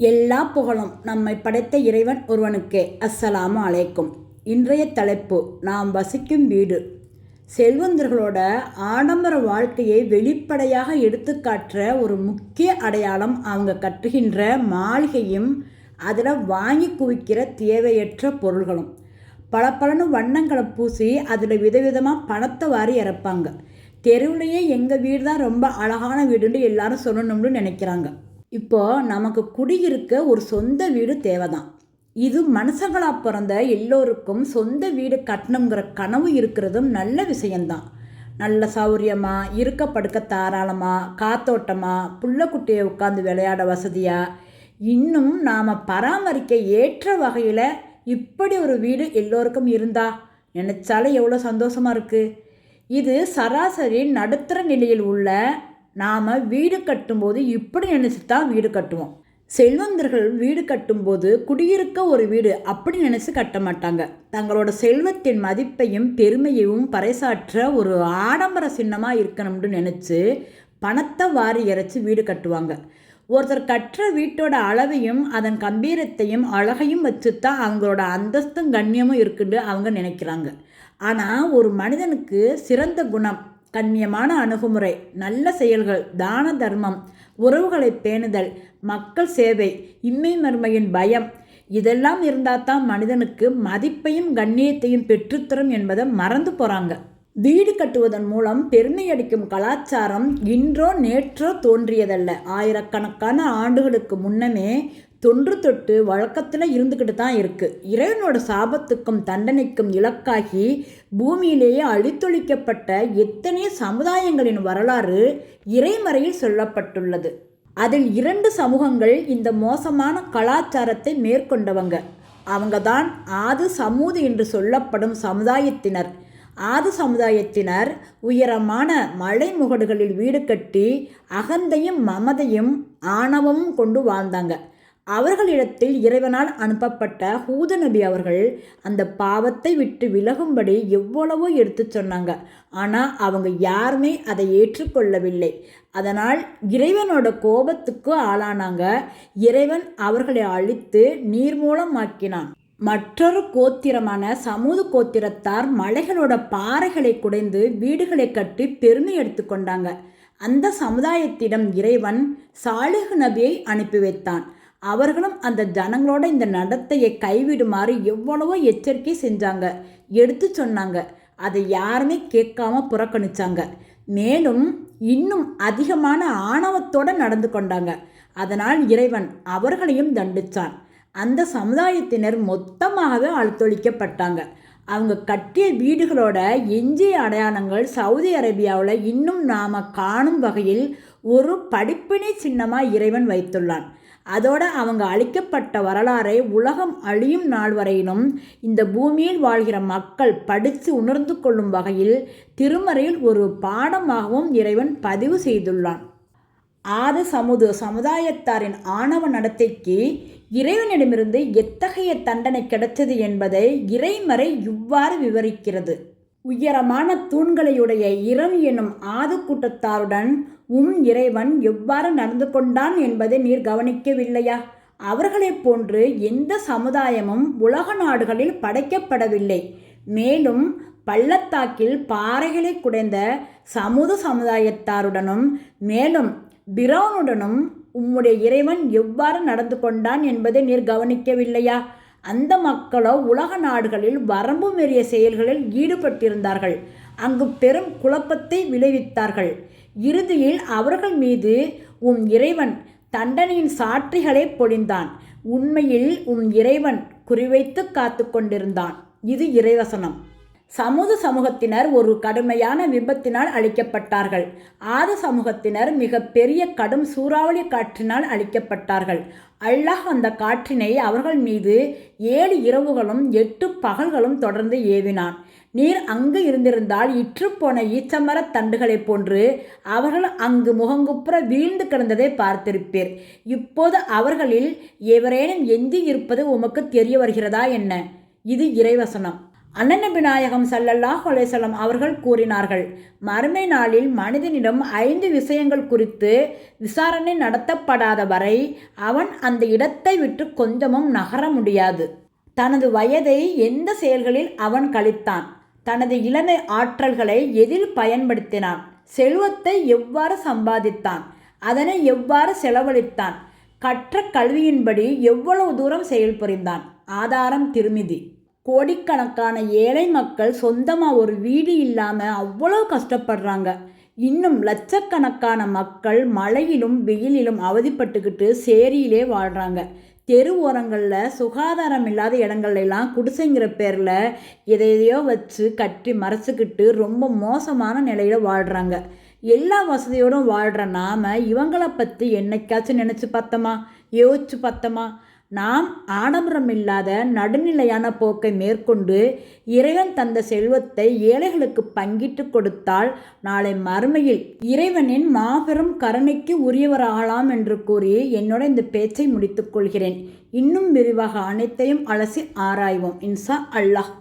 எல்லா புகழும் நம்மை படைத்த இறைவன் ஒருவனுக்கே. அஸ்ஸலாமு அலைக்கும். இன்றைய தலைப்பு, நாம் வசிக்கும் வீடு. செல்வந்தர்களோட ஆடம்பர வாழ்க்கையை வெளிப்படையாக எடுத்துக்காட்டுற ஒரு முக்கிய அடையாளம் அவங்க கட்டுகின்ற மாளிகையும் அதில் வாங்கி குவிக்கிற தேவையற்ற பொருள்களும். பளபளன்னு வண்ணங்களை பூசி அதில் விதவிதமாக பணத்தை வாரி இறப்பாங்க. தெருவுலையே எங்கள் வீடு தான் ரொம்ப அழகான வீடுன்னு எல்லாரும் சொல்லணும்னு நினைக்கிறாங்க. இப்போ நமக்கு குடியிருக்க ஒரு சொந்த வீடு தேவைதான். இது மனுஷங்களாக பிறந்த எல்லோருக்கும் சொந்த வீடு கட்டணுங்கிற கனவு இருக்கிறதும் நல்ல விஷயந்தான். நல்ல சௌரியமாக இருக்க படுக்க தாராளமாக காத்தோட்டமாக புள்ளக்குட்டியை உட்காந்து விளையாட வசதியாக இன்னும் நாம் பராமரிக்க ஏற்ற வகையில் இப்படி ஒரு வீடு எல்லோருக்கும் இருந்தா நினச்சாலே எவ்வளோ சந்தோஷமாக இருக்குது. இது சராசரி நடுத்தர நிலையில் உள்ள நாம் வீடு கட்டும்போது இப்படி நினச்சி தான் வீடு கட்டுவோம். செல்வந்தர்கள் வீடு கட்டும்போது குடியிருக்க ஒரு வீடு அப்படி நினச்சி கட்ட மாட்டாங்க. தங்களோட செல்வத்தின் மதிப்பையும் பெருமையையும் பறைசாற்ற ஒரு ஆடம்பர சின்னமாக இருக்கணும்னு நினச்சி பணத்தை வாரி இறைச்சி வீடு கட்டுவாங்க. ஒருத்தர் கட்டுற வீட்டோட அளவையும் அதன் கம்பீரத்தையும் அழகையும் வச்சு தான் அவங்களோட அந்தஸ்தும் கண்ணியமும் இருக்குன்னு அவங்க நினைக்கிறாங்க. ஆனால் ஒரு மனிதனுக்கு சிறந்த குணம், கண்ணியமான அணுகுமுறை, நல்ல செயல்கள், தான தர்மம், உறவுகளை பேணுதல், மக்கள் சேவை, இம்மை மறுமையின் பயம் இதெல்லாம் இருந்தால் தான் மனிதனுக்கு மதிப்பையும் கண்ணியத்தையும் பெற்றுத்தரும் என்பதை மறந்து போகிறாங்க. வீடு கட்டுவதன் மூலம் பெருமை அடிக்கும் கலாச்சாரம் இன்றோ நேற்றோ தோன்றியதல்ல. ஆயிரக்கணக்கான ஆண்டுகளுக்கு முன்னமே தொன்று தொட்டு வழக்கத்தில் இருந்துக்கிட்டு தான் இருக்குது. இறைவனோட சாபத்துக்கும் தண்டனைக்கும் இலக்காகி பூமியிலேயே அழித்தொழிக்கப்பட்ட எத்தனையோ சமுதாயங்களின் வரலாறு இறைமறையில் சொல்லப்பட்டுள்ளது. அதில் 2 சமூகங்கள் இந்த மோசமான கலாச்சாரத்தை மேற்கொண்டவங்க. அவங்க தான் ஆது சமூது என்று சொல்லப்படும் சமுதாயத்தினர். ஆது சமுதாயத்தினர் உயரமான மலை முகடுகளில் வீடு கட்டி அகந்தையும் மமதையும் ஆணவமும் கொண்டு வாழ்ந்தாங்க. அவர்களிடத்தில் இறைவனால் அனுப்பப்பட்ட ஹூத நபி அவர்கள் அந்த பாவத்தை விட்டு விலகும்படி எவ்வளவோ எடுத்து சொன்னாங்க. ஆனால் அவங்க யாருமே அதை ஏற்றுக்கொள்ளவில்லை. அதனால் இறைவனோட கோபத்துக்கு ஆளானாங்க. இறைவன் அவர்களை அழித்து நீர்மூலமாக்கினான். மற்றொரு கோத்திரமான சமூது கோத்திரத்தார் மலைகளோட பாறைகளை குடைந்து வீடுகளை கட்டி பெருமை எடுத்து கொண்டாங்க. அந்த சமுதாயத்திடம் இறைவன் சாலிஹ் நபியை அனுப்பி வைத்தான். அவர்களும் அந்த ஜனங்களோட இந்த நடத்தையை கைவிடுமாறு எவ்வளவோ எச்சரிக்கை செஞ்சாங்க, எடுத்து சொன்னாங்க. அதை யாருமே கேட்காம புறக்கணிச்சாங்க. மேலும் இன்னும் அதிகமான ஆணவத்தோடு நடந்து கொண்டாங்க. அதனால் இறைவன் அவர்களையும் தண்டிச்சான். அந்த சமுதாயத்தினர் மொத்தமாகவே அழித்தொழிக்கப்பட்டாங்க. அவங்க கட்டிய வீடுகளோட எஞ்சிய அடையாளங்கள் சவுதி அரேபியாவில் இன்னும் நாம் காணும் வகையில் ஒரு படிப்பினை சின்னமாக இறைவன் வைத்துள்ளான். அதோடு அவங்க அழிக்கப்பட்ட வரலாறை உலகம் அழியும் நாள் வரையிலும் இந்த பூமியில் வாழ்கிற மக்கள் படித்து உணர்ந்து கொள்ளும் வகையில் திருமறையில் ஒரு பாடமாகவும் இறைவன் பதிவு செய்துள்ளான். ஆது சமூது சமுதாயத்தாரின் ஆணவ நடத்தைக்கு இறைவனிடமிருந்து எத்தகைய தண்டனை கிடைத்தது என்பதை இறைமறை இவ்வாறு விவரிக்கிறது. உயரமான தூண்களையுடைய இரம் எனும் ஆது கூட்டத்தாருடன் இறைவன் எவ்வாறு நடந்து கொண்டான் என்பதை நீர் கவனிக்கவில்லையா? அவர்களைப் போன்று எந்த சமுதாயமும் உலக நாடுகளில் படைக்கப்படவில்லை. மேலும் பள்ளத்தாக்கில் பாறைகளை குடைந்த சமூக சமுதாயத்தாருடனும் மேலும் பிரவுனுடனும் உம்முடைய இறைவன் எவ்வாறு நடந்து கொண்டான் என்பதை நீர் கவனிக்கவில்லையா? அந்த மக்களோ உலக நாடுகளில் வரம்பு மீறிய செயல்களில் ஈடுபட்டிருந்தார்கள். அங்கு பெரும் குழப்பத்தை விளைவித்தார்கள். இறுதியில் அவர்கள் மீது இறைவன் தண்டனையின் சாட்சிகளை பொழிந்தான். உண்மையில் இறைவன் குறிவைத்து காத்து கொண்டிருந்தான். இது இறைவசனம். சமூகத்தினர் ஒரு கடுமையான விபத்தினால் அழிக்கப்பட்டார்கள். ஆது சமூகத்தினர் மிக பெரிய கடும் சூறாவளி காற்றினால் அழிக்கப்பட்டார்கள். அல்லாஹ் அந்த காற்றினை அவர்கள் மீது 7 இரவுகளும் 8 பகல்களும் தொடர்ந்து ஏவினான். நீர் அங்கு இருந்திருந்தால் இற்றுப்போன ஈச்சமரத் தண்டுகளைப் போன்று அவர்கள் அங்கு முகங்குப்புற வீழ்ந்து கிடந்ததை பார்த்திருப்பீர். இப்போது அவர்களில் எவரேனும் எஞ்சி இருப்பது உமக்கு தெரிய வருகிறதா என்ன? இது இறைவசனம். அண்ணன் நாயகம் ஸல்லல்லாஹு அலைஹி வஸல்லம் அவர்கள் கூறினார்கள், மறுமை நாளில் மனிதனிடம் 5 விஷயங்கள் குறித்து விசாரணை நடத்தப்படாத வரை அவன் அந்த இடத்தை விட்டு கொஞ்சமும் நகர முடியாது. தனது வயதை எந்த செயல்களில் அவன் கழித்தான், தனது இளமை ஆற்றல்களை எதில் பயன்படுத்தினான், செல்வத்தை எவ்வாறு சம்பாதித்தான், அதனை எவ்வாறு செலவழித்தான், கற்ற கல்வியின்படி எவ்வளவு தூரம் செயல்புரிந்தான். ஆதாரம் திருமிதி. கோடிக்கணக்கான ஏழை மக்கள் சொந்தமாக ஒரு வீடு இல்லாமல் அவ்வளோ கஷ்டப்படுறாங்க. இன்னும் லட்சக்கணக்கான மக்கள் மழையிலும் வெயிலிலும் அவதிப்பட்டுக்கிட்டு சேரியிலே வாழ்கிறாங்க. தெரு ஓரங்களில் சுகாதாரம் இல்லாத இடங்கள்லாம் குடிசைங்கிற பேரில் எதையோ வச்சு கட்டி மறைச்சிக்கிட்டு ரொம்ப மோசமான நிலையில் வாழ்கிறாங்க. எல்லா வசதியோடும் வாழ்கிற நாம் இவங்களை பற்றி என்னைக்காச்சும் நினச்சி பார்த்தோமா, யோசிச்சு பார்த்தோமா? நாம் ஆடம்பரம் இல்லாத நடுநிலையான போக்கை மேற்கொண்டு இறைவன் தந்த செல்வத்தை ஏழைகளுக்கு பங்கிட்டு கொடுத்தால் நாளை மறுமையில் இறைவனின் மாபெரும் கருணைக்கு உரியவராகலாம் என்று கூறி என்னோட இந்த பேச்சை முடித்துக்கொள்கிறேன். இன்னும் விரிவாக அனைத்தையும் அலசி ஆராய்வோம் இன்ஷா அல்லாஹ்.